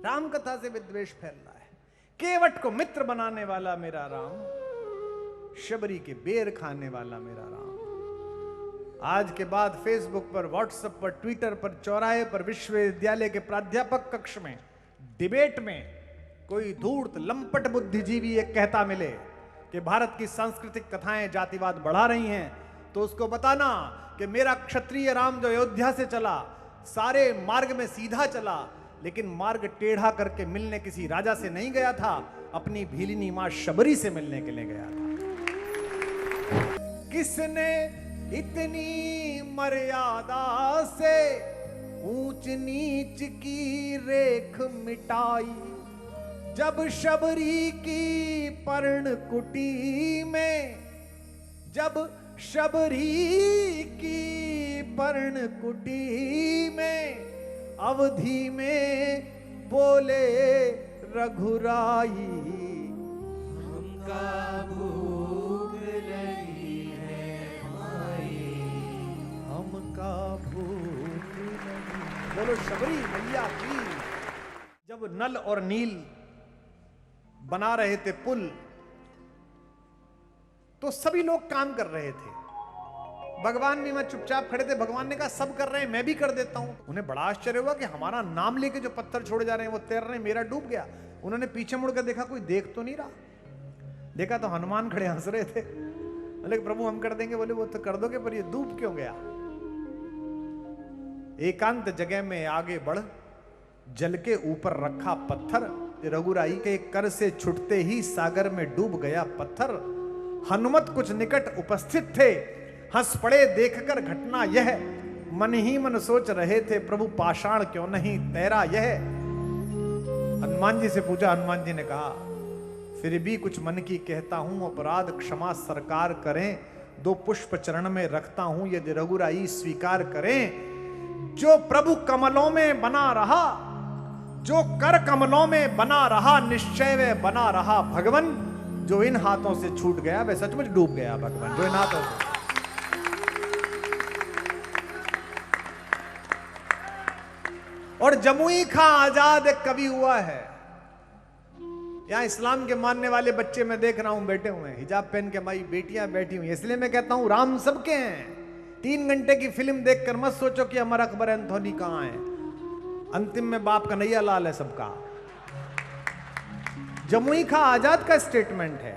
राम कथा से विद्वेष फैल रहा है। केवट को मित्र बनाने वाला मेरा राम, शबरी के बेर खाने वाला मेरा राम। आज के बाद फेसबुक पर, व्हाट्सएप पर, ट्विटर पर, चौराहे पर, विश्वविद्यालय के प्राध्यापक कक्ष में, डिबेट में कोई धूर्त लंपट बुद्धिजीवी एक कहता मिले कि भारत की सांस्कृतिक कथाएं जातिवाद बढ़ा रही हैं, तो उसको बताना कि मेरा क्षत्रिय राम जो अयोध्या से चला, सारे मार्ग में सीधा चला, लेकिन मार्ग टेढ़ा करके मिलने किसी राजा से नहीं गया था, अपनी भीलिनी मां शबरी से मिलने के लिए गया था। किसने इतनी मर्यादा से ऊंच नीच की रेख मिटाई, जब शबरी की पर्णकुटी में, जब शबरी की पर्णकुटी में अवधि में बोले रघुराई, हमका भूख लगी है माई, हमका भूख लगी। बोलो शबरी मैया की। जब नल और नील बना रहे थे पुल, तो सभी लोग काम कर रहे थे, भगवान भी मैं चुपचाप खड़े थे। भगवान ने कहा सब कर रहे हैं, मैं भी कर देता हूं। उन्हें बड़ा आश्चर्य हुआ कि हमारा नाम लेके जो पत्थर छोड़े जा रहे हैं वो तैर रहे हैं, मेरा डूब गया। उन्होंने पीछे मुड़कर देखा, कोई देख तो नहीं रहा। देखा तो हनुमान खड़े हंस रहे थे। बोले प्रभु हम कर देंगे। बोले वो तो कर दोगे, पर ये डूब क्यों गया। एकांत जगह में आगे बढ़, जल के ऊपर रखा पत्थर, रघुराई के कर से छुटते ही सागर में डूब गया पत्थर। हनुमत कुछ निकट उपस्थित थे, हंस पड़े देखकर घटना यह, मन ही मन सोच रहे थे प्रभु पाषाण क्यों नहीं तैरा यह। हनुमान जी से पूछा, हनुमान जी ने कहा फिर भी कुछ मन की कहता हूं, अपराध क्षमा सरकार करें, दो पुष्प चरण में रखता हूं, यदि रघुराई स्वीकार करें। जो प्रभु कमलों में बना रहा, जो कर कमलों में बना रहा, निश्चय वे बना रहा भगवन। जो इन हाथों से छूट गया वह सचमुच डूब गया भगवान, जो इन हाथों से। और जमुई खां आजाद एक कवि हुआ है। यहां इस्लाम के मानने वाले बच्चे मैं देख रहा हूं बैठे हुए हैं, हिजाब पहन के हमारी बेटियां बैठी हुई, इसलिए मैं कहता हूं राम सबके हैं। 3 घंटे की फिल्म देखकर मत सोचो कि अमर अकबर एंथोनी कहां है, अंतिम में बाप कन्हैया लाल है सबका। जमुई खां आजाद का स्टेटमेंट है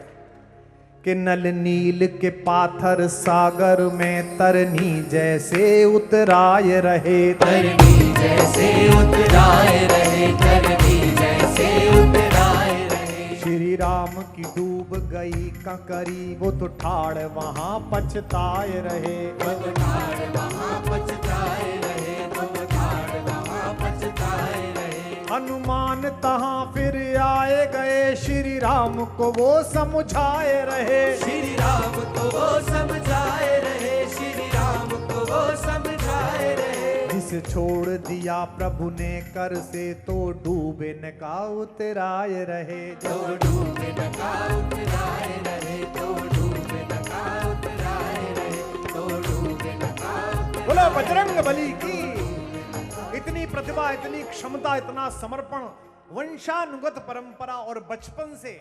कि नल नील के पाथर सागर में तरनी जैसे उतराए रहे, तरनी जैसे उतराए रहे, तरनी जैसे उतराए रहे। श्री राम की डूब गई कंकरी, वो तो ठाड़ वहां पछताए रहे, वो तो ठाड़ वहां पछताए रहे, वो तो ठाड़ वहां पछताए रहे। हनुमान तहां फिर आए गए, श्री राम को वो समझाए रहे, श्री राम को वो समझाए रहे, श्री राम को वो समझाए रहे। जिसे छोड़ दिया प्रभु ने कर से, तो डूबे न का उतराए रहे, तो डूबे न का उतराए रहे, तो डूबे न का उतराए रहे, तो डूबे न का। बोलो बजरंग बली की। इतनी प्रतिभा, इतनी क्षमता, इतना समर्पण, वंशानुगत परंपरा, और बचपन से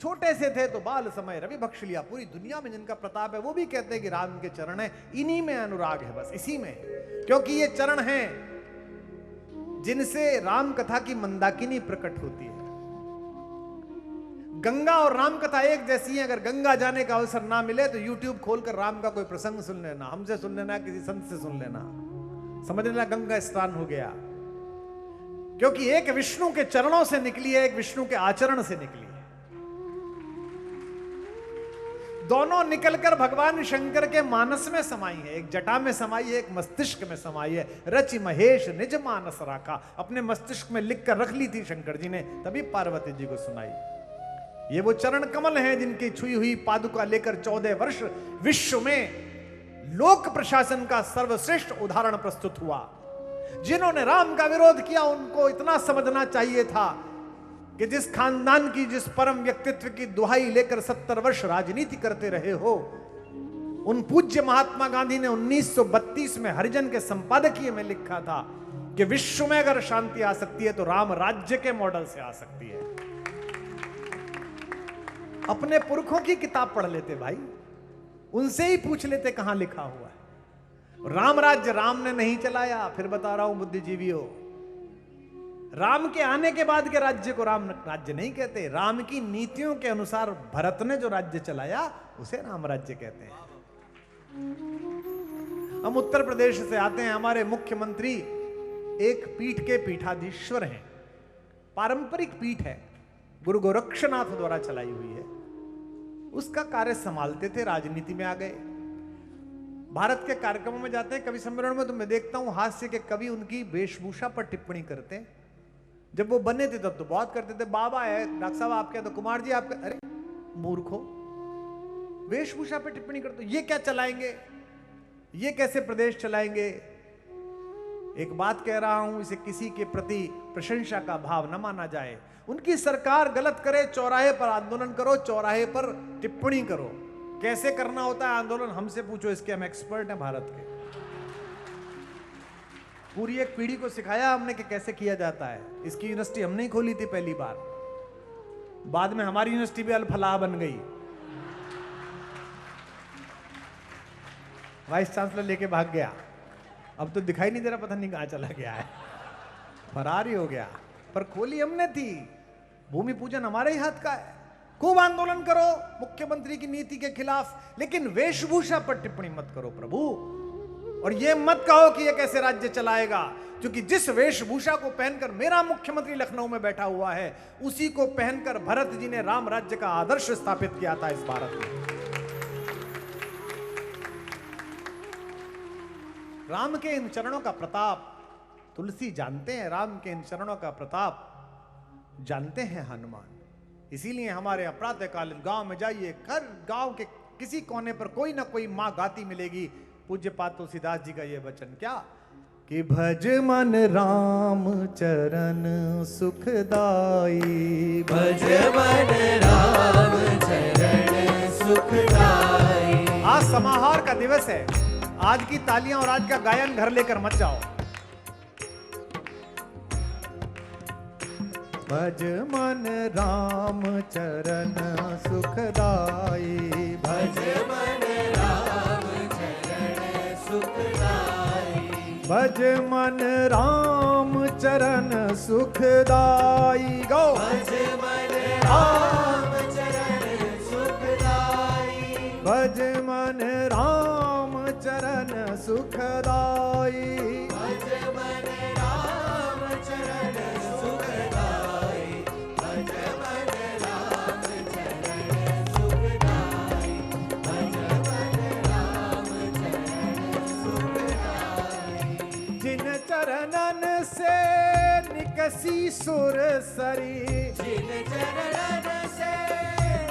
छोटे से थे तो बाल समय रवि बख्श लिया। पूरी दुनिया में जिनका प्रताप है वो भी कहते हैं कि राम के चरण है, इन्हीं में अनुराग है, बस इसी में, क्योंकि ये चरण हैं जिनसे राम कथा की मंदाकिनी प्रकट होती है। गंगा और राम कथा एक जैसी है। अगर गंगा जाने का अवसर ना मिले तो यूट्यूब खोलकर राम का कोई प्रसंग सुन लेना, हमसे सुन लेना, किसी संत से सुन लेना, समझ लेना गंगा स्नान हो गया। क्योंकि एक विष्णु के चरणों से निकली है, एक विष्णु के आचरण से निकली है। दोनों निकलकर भगवान शंकर के मानस में समाई है, एक जटा में समाई है, एक मस्तिष्क में समाई है। रचि महेश निज मानस राखा, अपने मस्तिष्क में लिख कर रख ली थी शंकर जी ने, तभी पार्वती जी को सुनाई। ये वो चरण कमल हैं जिनकी छुई हुई पादुका लेकर 14 वर्ष विश्व में लोक प्रशासन का सर्वश्रेष्ठ उदाहरण प्रस्तुत हुआ। जिन्होंने राम का विरोध किया उनको इतना समझना चाहिए था कि जिस खानदान की, जिस परम व्यक्तित्व की दुहाई लेकर 70 वर्ष राजनीति करते रहे हो, उन पूज्य महात्मा गांधी ने 1932 में हरिजन के संपादकीय में लिखा था कि विश्व में अगर शांति आ सकती है तो राम राज्य के मॉडल से आ सकती है। अपने पुरखों की किताब पढ़ लेते भाई, उनसे ही पूछ लेते कहां लिखा हुआ है। राम राज्य राम ने नहीं चलाया, फिर बता रहा हूं बुद्धिजीवियों, राम के आने के बाद के राज्य को राम राज्य नहीं कहते। राम की नीतियों के अनुसार भरत ने जो राज्य चलाया उसे राम राज्य कहते हैं। हम उत्तर प्रदेश से आते हैं, हमारे मुख्यमंत्री एक पीठ के पीठाधीश्वर हैं, पारंपरिक पीठ है, गुरु गोरक्षनाथ द्वारा चलाई हुई है। उसका कार्य संभालते थे, राजनीति में आ गए। भारत के कार्यक्रमों में जाते हैं, कवि सम्मेलन में तो मैं देखता हूं हास्य के कवि उनकी वेशभूषा पर टिप्पणी करते हैं। जब वो बने थे तब तो बहुत करते थे, बाबा है, डॉक्टर साहब आपके, तो कुमार जी आपके, अरे मूर्खो, वेशभूषा पर टिप्पणी करते, ये क्या चलाएंगे, ये कैसे प्रदेश चलाएंगे। एक बात कह रहा हूं, इसे किसी के प्रति प्रशंसा का भाव न माना जाए। उनकी सरकार गलत करे, चौराहे पर आंदोलन करो, चौराहे पर टिप्पणी करो। कैसे करना होता है आंदोलन हमसे पूछो, इसके हम एक्सपर्ट हैं भारत के। पूरी एक पीढ़ी को सिखाया हमने कि कैसे किया जाता है। इसकी यूनिवर्सिटी हमने ही खोली थी पहली बार, बाद में हमारी यूनिवर्सिटी भी अल-फलाह बन गई। वाइस चांसलर लेके भाग गया, अब तो दिखाई नहीं दे रहा, पता नहीं कहां चला गया है, फरार ही हो गया। पर खोली हमने थी, भूमि पूजन हमारे ही हाथ का है। खूब आंदोलन करो मुख्यमंत्री की नीति के खिलाफ, लेकिन वेशभूषा पर टिप्पणी मत करो प्रभु। और यह मत कहो कि यह कैसे राज्य चलाएगा, क्योंकि जिस वेशभूषा को पहनकर मेरा मुख्यमंत्री लखनऊ में बैठा हुआ है, उसी को पहनकर भरत जी ने राम राज्य का आदर्श स्थापित किया था इस भारत में। राम के इन चरणों का प्रताप तुलसी जानते हैं, राम के इन चरणों का प्रताप जानते हैं हनुमान। इसीलिए हमारे प्रातःकालीन गांव में जाइए, हर गांव के किसी कोने पर कोई ना कोई मां गाती मिलेगी पूज्य पाद तुलसीदास जी का ये वचन, क्या कि भज मन राम चरण सुखदाई, भज मन राम चरण सुखदाई। आज समाहार का दिवस है, आज की तालियां और आज का गायन घर लेकर मत जाओ। भज मन राम चरण सुखदाई, भज मन राम चरण सुखदाई। भज मन राम चरण सुखदाई। गो भज मन राम चरण सुखदाई। भज मन राम चरण सुखदाई। भज मन राम चरण सुखदाई। भज मन राम चरण सुखदाई। भज मन राम चरण सुखदाई। जिन चरणन से निकसी सुर सरी, जिन चरणन से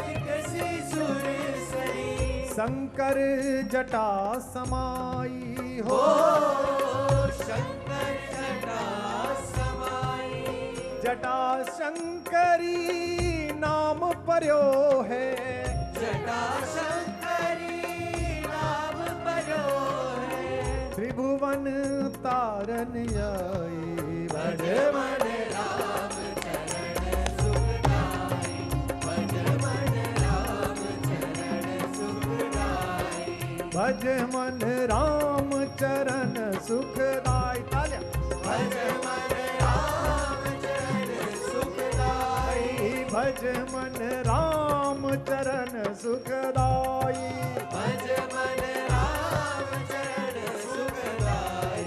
निकसी सुर सरी। शंकर जटा समाई हो, शंकर जटा समाई। जटा शंकरी नाम पर्यो है, जटा शंकरी नाम पर्यो है। त्रिभुवन तारन आई। भज मन राम चरण सुखदाई। भज मन राम चरण सुखदाई। भज मन राम चरण सुखदाई। तालियां। भज मन राम चरण सुखदाई। भज मन राम चरण सुखदाई। भज मन राम चरण सुखदाई।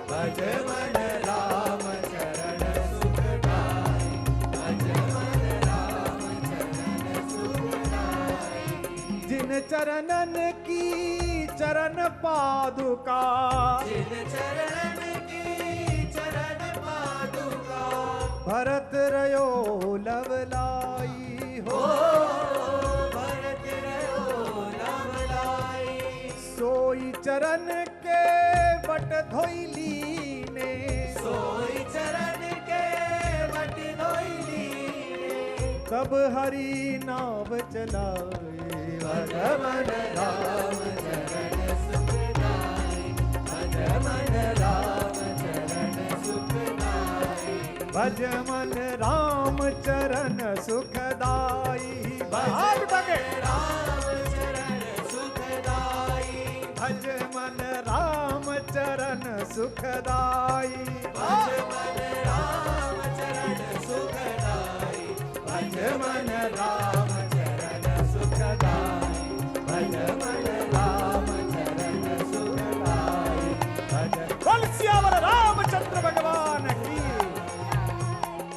भज मन राम चरण सुखदाई। भज मन राम चरण सुखदाई। जिन चरणन की चरण पादुका, जिन चरणन की चरण पादुका। भरत रयो लवलाई हो, भरत रयो लवलाई। सोई चरण के बट धोइली ने, सोई चरण के बट धोइली। तब हरि नाव चलाए भज मन राम चरण सुखदाई, भज मन राम चरण सुखदाई, भज मन राम चरण सुखदाई, भज मन राम चरण सुखदाई, भज मन राम चरण सुखदाई, भज मन राम चरण सुखदाई, भज मन राम चरण सुखदाई, भज मन राम चरण सुखदाई, भज बोल सियावर रामचंद्र भगवान की।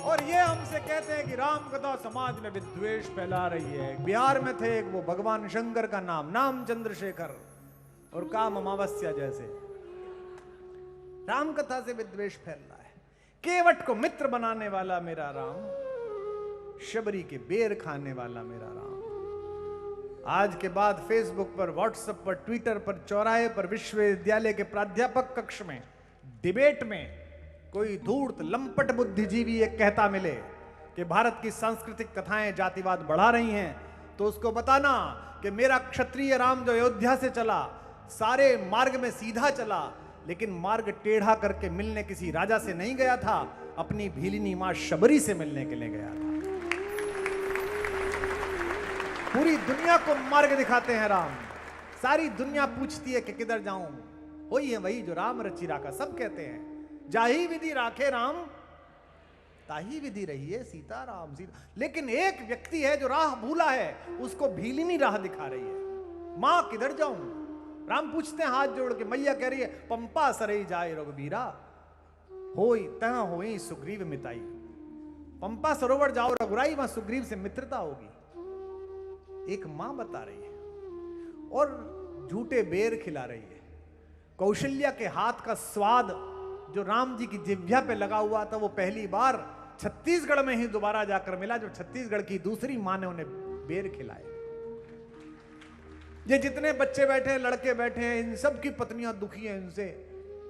और ये हमसे कहते हैं कि राम कथा समाज में विद्वेष फैला रही है। बिहार में थे एक, वो भगवान शंकर का नाम चंद्रशेखर और काम अमावस्या जैसे। राम कथा से विद्वेष फैल रहा है। केवट को मित्र बनाने वाला मेरा राम, शबरी के बेर खाने वाला मेरा राम। आज के बाद फेसबुक पर, व्हाट्सएप पर, ट्विटर पर, चौराहे पर, विश्वविद्यालय के प्राध्यापक कक्ष में, डिबेट में कोई धूर्त लंपट बुद्धिजीवी ये कहता मिले कि भारत की सांस्कृतिक कथाएं जातिवाद बढ़ा रही हैं, तो उसको बताना कि मेरा क्षत्रिय राम जो अयोध्या से चला, सारे मार्ग में सीधा चला, लेकिन मार्ग टेढ़ा करके मिलने किसी राजा से नहीं गया था, अपनी भीलिनी मां शबरी से मिलने के लिए गया था। पूरी दुनिया को मार्ग दिखाते हैं राम। सारी दुनिया पूछती है कि किधर जाऊं। वही है वही जो राम रचि राखा। सब कहते हैं जाही विधि राखे राम, ताही विधि रही है सीता राम सीता। लेकिन एक व्यक्ति है जो राह भूला है, उसको भीलिनी राह दिखा रही है। मां किधर जाऊं? राम पूछते हैं हाथ जोड़ के। मैया कह रही है पंपा सरई जाए रघुबीरा, होई तह होई सुग्रीव मिताई। पंपा सरोवर जाओ रघुराई, वहां सुग्रीव से मित्रता होगी। एक मां बता रही है और झूठे बेर खिला रही है। कौशल्या के हाथ का स्वाद जो राम जी की जिह्वा पे लगा हुआ था, वो पहली बार छत्तीसगढ़ में ही दोबारा जाकर मिला, जो छत्तीसगढ़ की दूसरी मां ने उन्हें बेर खिलाए। ये जितने बच्चे बैठे हैं, लड़के बैठे हैं, इन सब की पत्नियां दुखी हैं इनसे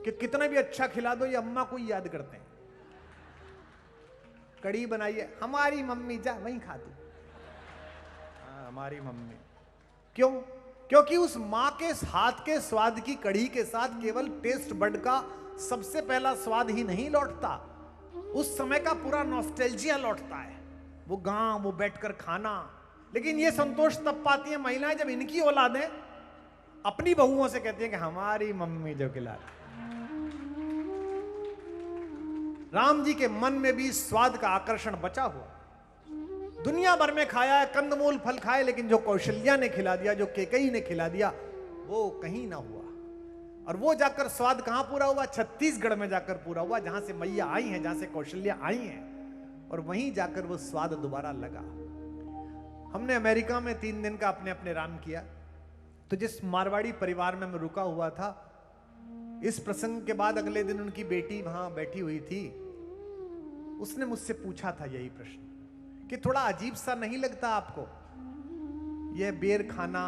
कि कितना भी अच्छा खिला दो, ये अम्मा को ही याद करते हैं। कड़ी बनाइए, हमारी मम्मी, जा वहीं खा तू। हमारी मम्मी। क्यों? क्योंकि उस मां के हाथ के स्वाद की कढ़ी के साथ केवल टेस्ट बड का सबसे पहला स्वाद ही नहीं लौटता, उस समय का पूरा नॉस्टैल्जिया लौटता है। वो गांव, वो बैठकर खाना। लेकिन ये संतोष तब पाती हैं महिलाएं जब इनकी औलादें अपनी बहुओं से कहती हैं कि हमारी मम्मी जो खिलाती। राम जी के मन में भी स्वाद का आकर्षण बचा हुआ। दुनिया भर में खाया है, कंदमूल फल खाए, लेकिन जो कौशल्या ने खिला दिया, जो केकई ने खिला दिया, वो कहीं ना हुआ। और वो जाकर स्वाद कहां पूरा हुआ? छत्तीसगढ़ में जाकर पूरा हुआ, जहां से मैया आई हैं, जहां से कौशल्या आई हैं। और वहीं जाकर वो स्वाद दोबारा लगा। हमने अमेरिका में 3 दिन का अपने अपने राम किया। तो जिस मारवाड़ी परिवार में मैं रुका हुआ था, इस प्रसंग के बाद अगले दिन उनकी बेटी वहां बैठी हुई थी। उसने मुझसे पूछा था यही प्रश्न कि थोड़ा अजीब सा नहीं लगता आपको यह बेर खाना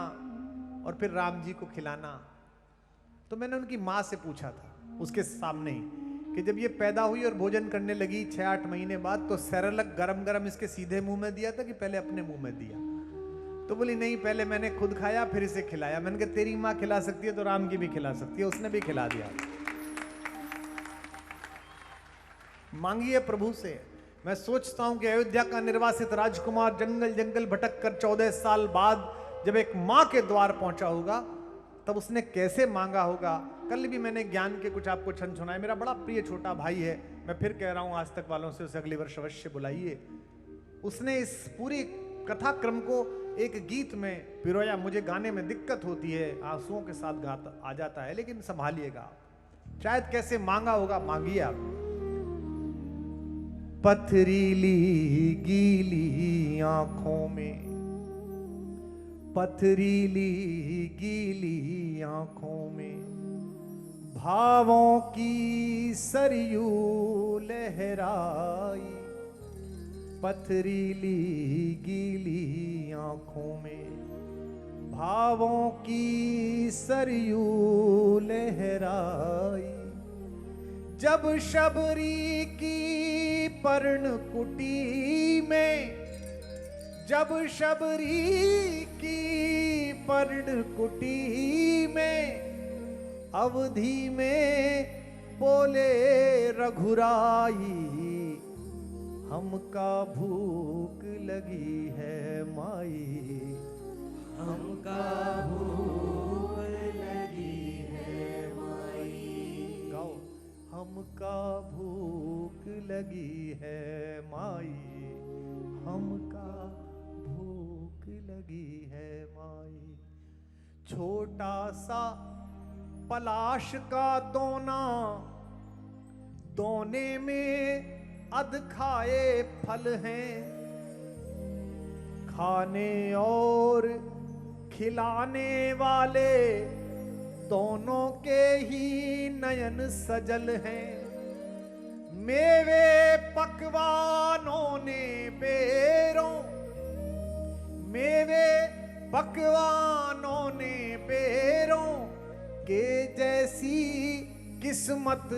और फिर राम जी को खिलाना? तो मैंने उनकी मां से पूछा था उसके सामने ही कि जब ये पैदा हुई और भोजन करने लगी 6-8 महीने बाद, तो सेरेलक गरम गरम इसके सीधे मुंह में दिया था कि पहले अपने मुंह में दिया? तो बोली नहीं, पहले मैंने खुद खाया फिर इसे खिलाया। मैंने कहा तेरी मां खिला सकती है तो राम की भी खिला सकती है, उसने भी खिला दिया। मांगिए प्रभु से। मैं सोचता हूं कि अयोध्या का निर्वासित राजकुमार जंगल जंगल भटक कर 14 साल बाद जब एक मां के द्वार पहुंचा होगा, तब उसने कैसे मांगा होगा। कल भी मैंने ज्ञान के कुछ आपको छंद सुनाए। मेरा बड़ा प्रिय छोटा भाई है, मैं फिर कह रहा हूं आज तक वालों से, उसे अगली वर्ष अवश्य बुलाइए। उसने इस पूरी कथा क्रम को एक गीत में पिरोया। मुझे गाने में दिक्कत होती है, आंसुओं के साथ गाता आ जाता है, लेकिन संभालिएगा। शायद कैसे मांगा होगा, मांगिए आप। पथरीली गीली आंखों में, पथरीली गीली आंखों में भावों की सरयू लहराई। पथरीली गीली आंखों में भावों की सरयू लहराई। जब शबरी की पर्णकुटी में, जब शबरी की पर्ण कुटी में अवधि में बोले रघुराई, हमका भूख लगी है माई, हमका भूख लगी है माई। गाओ, हमका भूख लगी है माई, हमका भूख लगी है माई। छोटा सा पलाश का दोना, दोने में अध खाए फल हैं, खाने और खिलाने वाले दोनों के ही नयन सजल हैं। मेवे पकवानों ने बेरों, मेवे पकवानों ने बेरों के जैसी किस्मत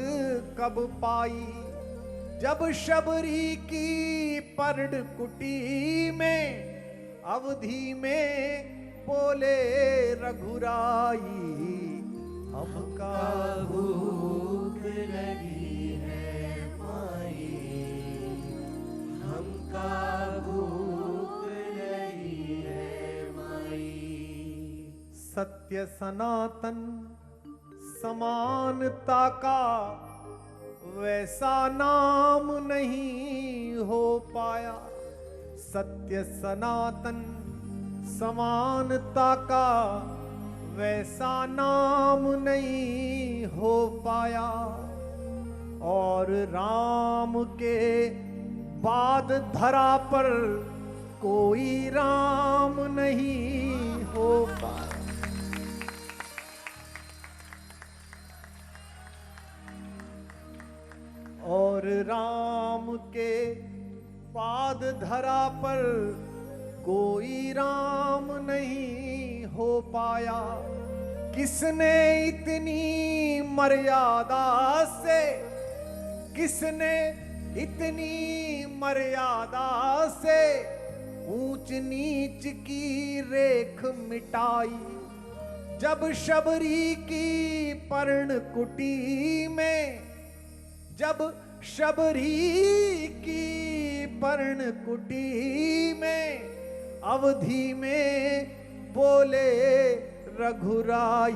कब पाई। जब शबरी की पर्ण कुटी में अवधि में बोले रघुराई, हमका भूख लगी है माई, हमका भूख लगी है माई। सत्य सनातन समानता का वैसा नाम नहीं हो पाया। सत्य सनातन समानता का वैसा नाम नहीं हो पाया। और राम के बाद धरा पर कोई राम नहीं हो पाया। और राम के पाद धरा पर कोई राम नहीं हो पाया। किसने इतनी मर्यादा से, किसने इतनी मर्यादा से ऊंच नीच की रेख मिटाई। जब शबरी की पर्ण कुटी में, जब शबरी की पर्ण कुटी में अवधि में बोले रघुराई,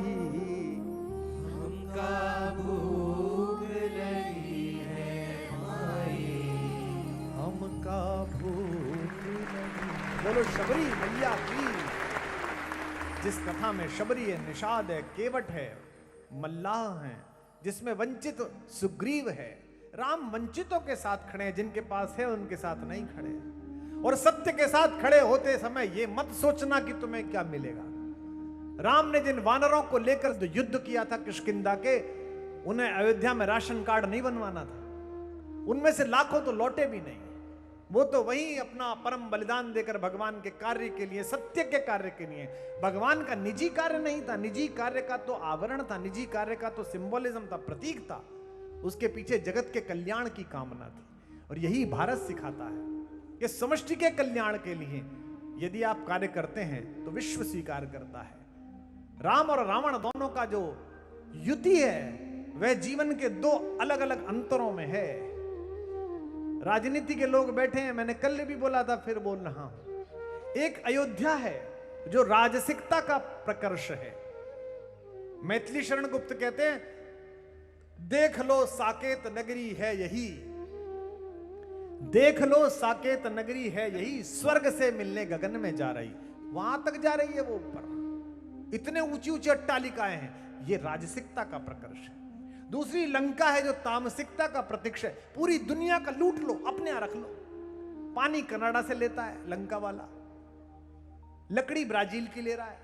हमका भूख लगी है माई, हमका भूख लगी। बोलो शबरी मैया की। जिस कथा में शबरी है, निषाद है, केवट है, मल्लाह है, जिसमें वंचित सुग्रीव है। राम वंचितों के साथ खड़े हैं, जिनके पास है उनके साथ नहीं खड़े। और सत्य के साथ खड़े होते समय ये मत सोचना कि तुम्हें क्या मिलेगा। राम ने जिन वानरों को लेकर जो युद्ध किया था किष्किंधा के, उन्हें अयोध्या में राशन कार्ड नहीं बनवाना था। उनमें से लाखों तो लौटे भी नहीं। वो तो वही अपना परम बलिदान देकर भगवान के कार्य के लिए, सत्य के कार्य के लिए। भगवान का निजी कार्य नहीं था, निजी कार्य का तो आवरण था, निजी कार्य का तो सिंबोलिज्म था, प्रतीक था। उसके पीछे जगत के कल्याण की कामना थी। और यही भारत सिखाता है कि समष्टि के कल्याण के लिए यदि आप कार्य करते हैं तो विश्व स्वीकार करता है। राम और रावण दोनों का जो युति है वह जीवन के दो अलग अलग अंतरों में है। राजनीति के लोग बैठे हैं, मैंने कल भी बोला था, फिर बोल रहा हूं। एक अयोध्या है जो राजसिकता का प्रकर्ष है। मैथिली शरण गुप्त कहते हैं, देख लो साकेत नगरी है यही, देख लो साकेत नगरी है यही, स्वर्ग से मिलने गगन में जा रही। वहां तक जा रही है वो ऊपर, इतने ऊंची ऊंची अट्टालिकाएं हैं। ये राजसिकता का प्रकर्ष है। दूसरी लंका है जो तामसिकता का प्रतीक है। पूरी दुनिया का लूट लो, अपने यहां रख लो। पानी कनाडा से लेता है लंका वाला, लकड़ी ब्राजील की ले रहा है,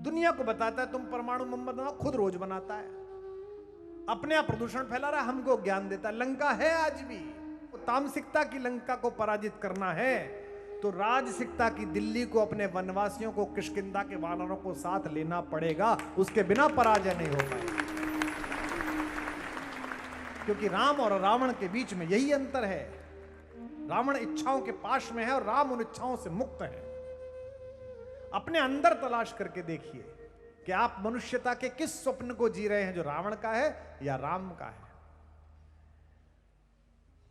दुनिया को बताता है तुम परमाणु बम बनाओ, खुद रोज बनाता है, अपने यहां प्रदूषण फैला रहा है, हमको ज्ञान देता है। लंका है आज भी। तामसिकता की लंका को पराजित करना है तो राजसिकता की दिल्ली को, अपने वनवासियों को, किष्किंधा के वानरों को साथ लेना पड़ेगा। उसके बिना पराजय नहीं हो पाएगा। क्योंकि राम और रावण के बीच में यही अंतर है। रावण इच्छाओं के पाश में है और राम उन इच्छाओं से मुक्त है। अपने अंदर तलाश करके देखिए कि आप मनुष्यता के किस स्वप्न को जी रहे हैं, जो रावण का है या राम का है।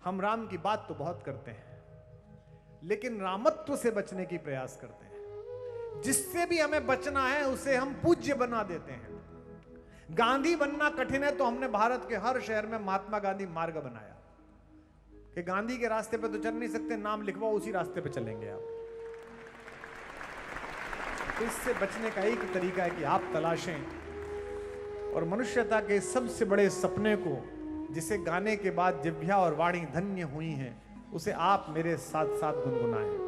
हम राम की बात तो बहुत करते हैं, लेकिन रामत्व से बचने की प्रयास करते हैं। जिससे भी हमें बचना है उसे हम पूज्य बना देते हैं। गांधी बनना कठिन है तो हमने भारत के हर शहर में महात्मा गांधी मार्ग बनाया कि गांधी के रास्ते पे तो चल नहीं सकते, नाम लिखवाओ, उसी रास्ते पे चलेंगे आप। तो इससे बचने का एक तरीका है कि आप तलाशें और मनुष्यता के सबसे बड़े सपने को, जिसे गाने के बाद जिह्वा और वाणी धन्य हुई हैं, उसे आप मेरे साथ साथ गुनगुनाएं।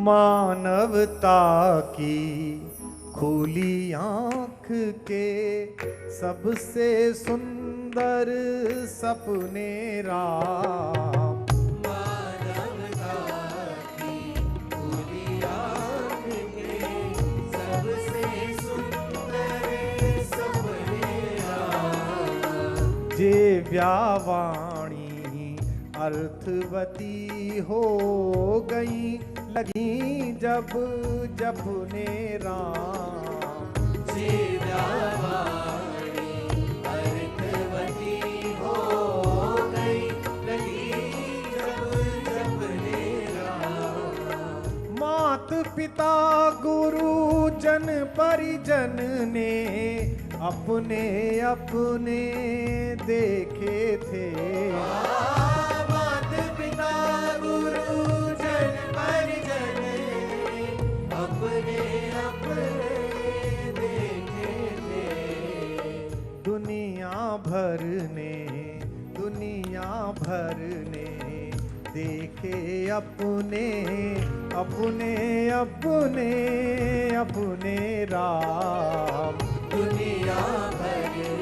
मानवता की खुली आंख के सबसे सुंदर सपने राम। मानवता की खुली आँख के सबसे सुंदर सपने राम। जे व्यावाणी अर्थवती हो गई लगी जब जब ने राम। अर्थवती हो गई लगी जब जब ने राम। मात पिता गुरु जन परिजन ने अपने अपने देखे थे। मात पिता गुरु जन परिजन अपने अपने देखे थे। दुनिया भर ने देखे अपने अपने अपने अपने राम। दुनिया भर ने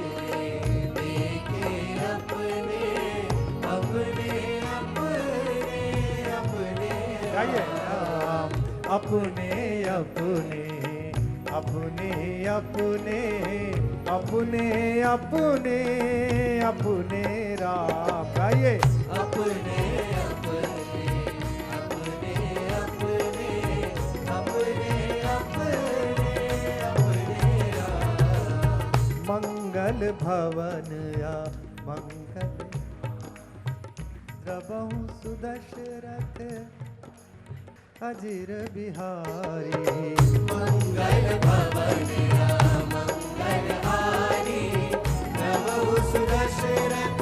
देखे अपने अपने अपने अपने गाइए राम। अपने अपने अपने अपने अपने अपने अपने राम। गाइए अपने अपने अपने अपने अपने अपने अपने मंगल भवन या मंगल द्रवहु सुदशरथ अजिर बिहारी। मंगल भवन मंगल हारी प्रभु सुदशरथ